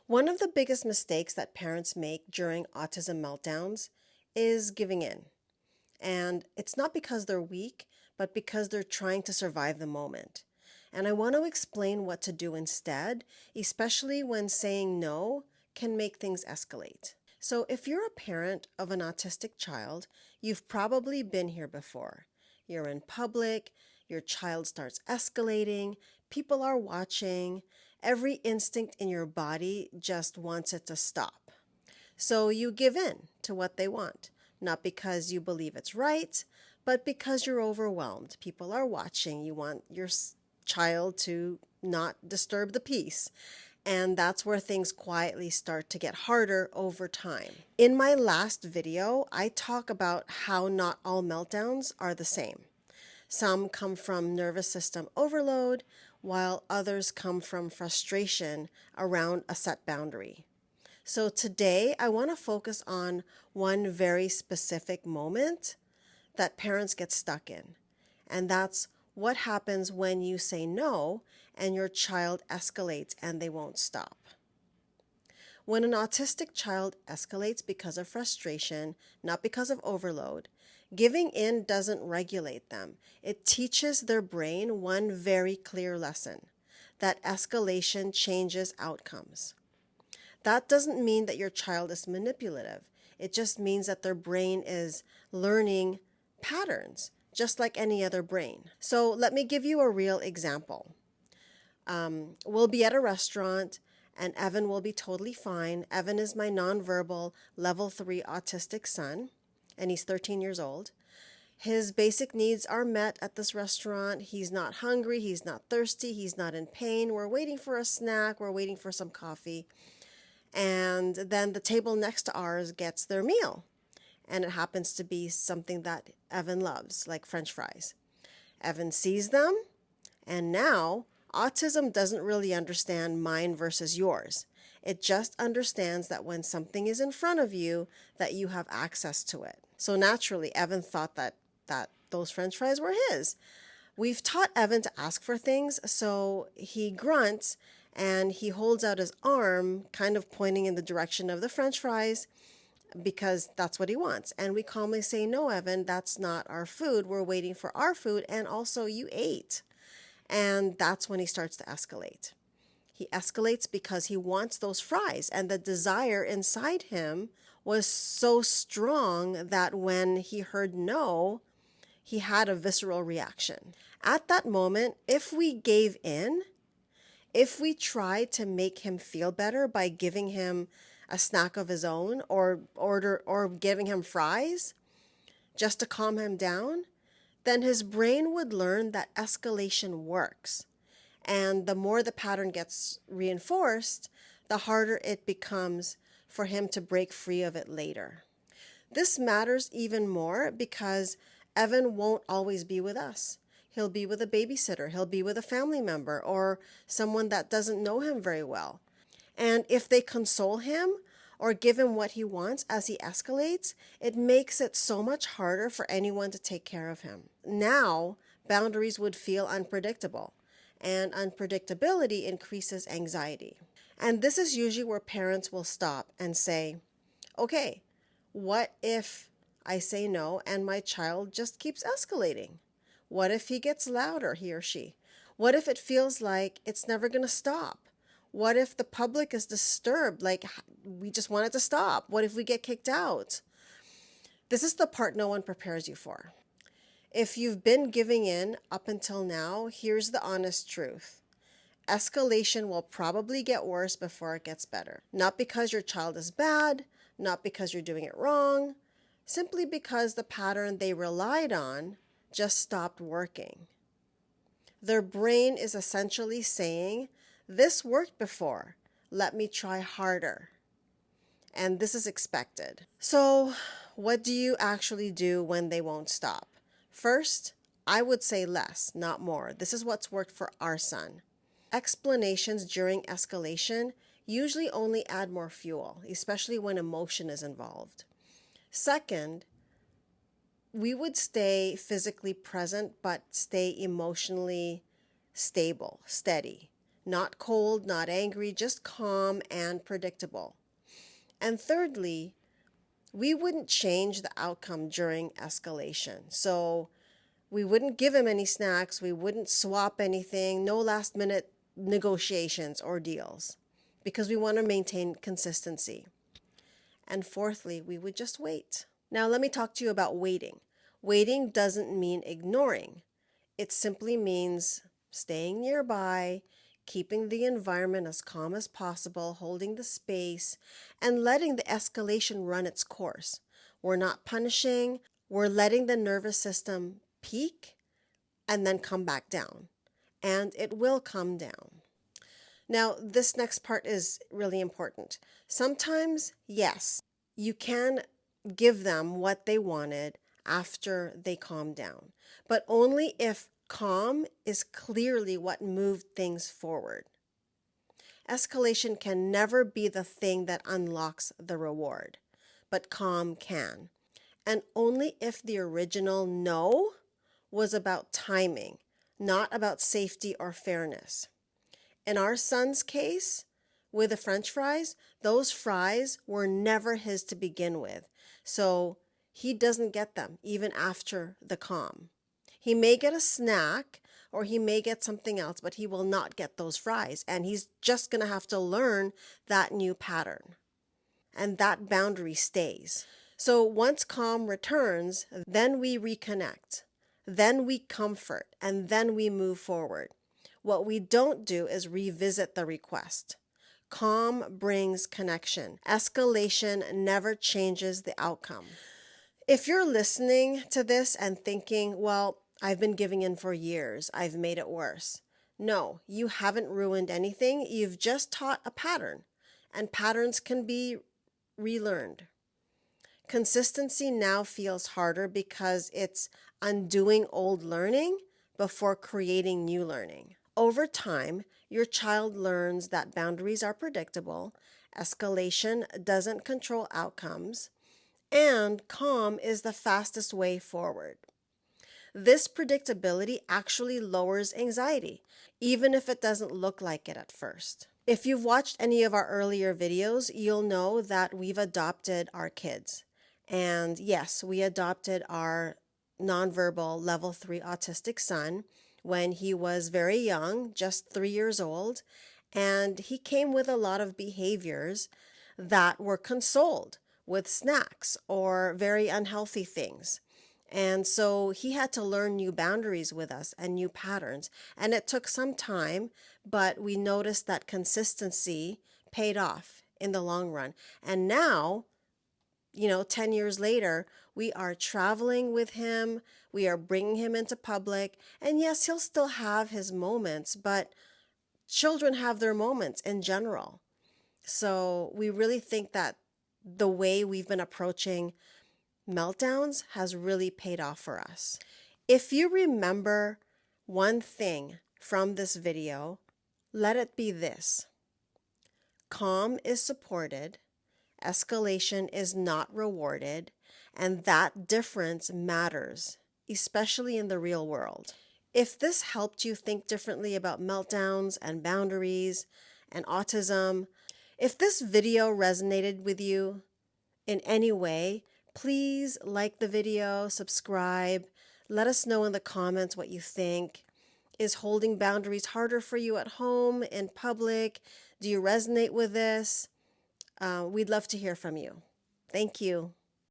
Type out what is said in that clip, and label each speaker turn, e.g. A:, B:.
A: One of the biggest mistakes that parents make during autism meltdowns is giving in. And it's not because they're weak, but because they're trying to survive the moment. And I want to explain what to do instead, especially when saying no can make things escalate. So, if you're a parent of an autistic child, you've probably been here before. You're in public, your child starts escalating, people are watching, every instinct in your body just wants it to stop. So you give in to what they want, not because you believe it's right, but because you're overwhelmed. People are watching. You want your child to not disturb the peace. And that's where things quietly start to get harder over time. In my last video, I talk about how not all meltdowns are the same. Some come from nervous system overload, while others come from frustration around a set boundary. So today, I want to focus on one very specific moment that parents get stuck in, and that's what happens when you say no and your child escalates and they won't stop. When an autistic child escalates because of frustration, not because of overload, giving in doesn't regulate them. It teaches their brain one very clear lesson, that escalation changes outcomes. That doesn't mean that your child is manipulative. It just means that their brain is learning patterns, just like any other brain. So let me give you a real example. We'll be at a restaurant and Evan will be totally fine. Evan is my nonverbal level 3 autistic son, and he's 13 years old. His basic needs are met at this restaurant. He's not hungry, he's not thirsty, he's not in pain. We're waiting for a snack, we're waiting for some coffee. And then the table next to ours gets their meal. And it happens to be something that Evan loves, like French fries. Evan sees them, and now autism doesn't really understand mine versus yours. It just understands that when something is in front of you, that you have access to it. So naturally, Evan thought that those French fries were his. We've taught Evan to ask for things, so he grunts and he holds out his arm, kind of pointing in the direction of the French fries, because that's what he wants. And we calmly say, "No, Evan, that's not our food. We're waiting for our food, and also you ate." And that's when he starts to escalate. He escalates because he wants those fries, and the desire inside him was so strong that when he heard no, he had a visceral reaction. At that moment, if we gave in, if we tried to make him feel better by giving him a snack of his own or giving him fries just to calm him down, then his brain would learn that escalation works. And the more the pattern gets reinforced, the harder it becomes for him to break free of it later. This matters even more because Evan won't always be with us. He'll be with a babysitter, he'll be with a family member or someone that doesn't know him very well. And if they console him or give him what he wants as he escalates, it makes it so much harder for anyone to take care of him. Now, boundaries would feel unpredictable, and unpredictability increases anxiety. And this is usually where parents will stop and say, "Okay, what if I say no and my child just keeps escalating? What if he gets louder, he or she? What if it feels like it's never going to stop? What if the public is disturbed, like we just want it to stop? What if we get kicked out?" This is the part no one prepares you for. If you've been giving in up until now, here's the honest truth. Escalation will probably get worse before it gets better. Not because your child is bad, not because you're doing it wrong, simply because the pattern they relied on just stopped working. Their brain is essentially saying, "This worked before, let me try harder." And this is expected. So, what do you actually do when they won't stop? First, I would say less, not more. This is what's worked for our son. Explanations during escalation usually only add more fuel, especially when emotion is involved. Second, we would stay physically present but stay emotionally stable, steady. Not cold, not angry, just calm and predictable. And thirdly, we wouldn't change the outcome during escalation. So we wouldn't give him any snacks, we wouldn't swap anything, no last minute negotiations or deals, because we want to maintain consistency. And fourthly, we would just wait. Now, let me talk to you about waiting. Waiting doesn't mean ignoring, it simply means staying nearby, keeping the environment as calm as possible, holding the space, and letting the escalation run its course. We're not punishing, we're letting the nervous system peak and then come back down. And it will come down. Now, this next part is really important. Sometimes, yes, you can give them what they wanted after they calm down, but only if calm is clearly what moved things forward. Escalation can never be the thing that unlocks the reward, but calm can. And only if the original no was about timing, not about safety or fairness. In our son's case, with the French fries, those fries were never his to begin with. So he doesn't get them even after the calm. He may get a snack or he may get something else, but he will not get those fries. And he's just going to have to learn that new pattern. And that boundary stays. So once calm returns, then we reconnect. Then we comfort. And then we move forward. What we don't do is revisit the request. Calm brings connection. Escalation never changes the outcome. If you're listening to this and thinking, well, I've been giving in for years, I've made it worse. No, you haven't ruined anything. You've just taught a pattern, and patterns can be relearned. Consistency now feels harder because it's undoing old learning before creating new learning. Over time, your child learns that boundaries are predictable, escalation doesn't control outcomes, and calm is the fastest way forward. This predictability actually lowers anxiety, even if it doesn't look like it at first. If you've watched any of our earlier videos, you'll know that we've adopted our kids. And yes, we adopted our nonverbal level 3 autistic son when he was very young, just 3 years old, and he came with a lot of behaviors that were consoled with snacks or very unhealthy things. And so he had to learn new boundaries with us and new patterns. And it took some time, but we noticed that consistency paid off in the long run. And now, 10 years later, we are traveling with him. We are bringing him into public. And yes, he'll still have his moments, but children have their moments in general. So we really think that the way we've been approaching meltdowns has really paid off for us. If you remember one thing from this video, let it be this. Calm is supported, escalation is not rewarded, and that difference matters, especially in the real world. If this helped you think differently about meltdowns and boundaries and autism, if this video resonated with you in any way, please like the video, subscribe, let us know in the comments what you think. Is holding boundaries harder for you at home, in public? Do you resonate with this? We'd love to hear from you. Thank you.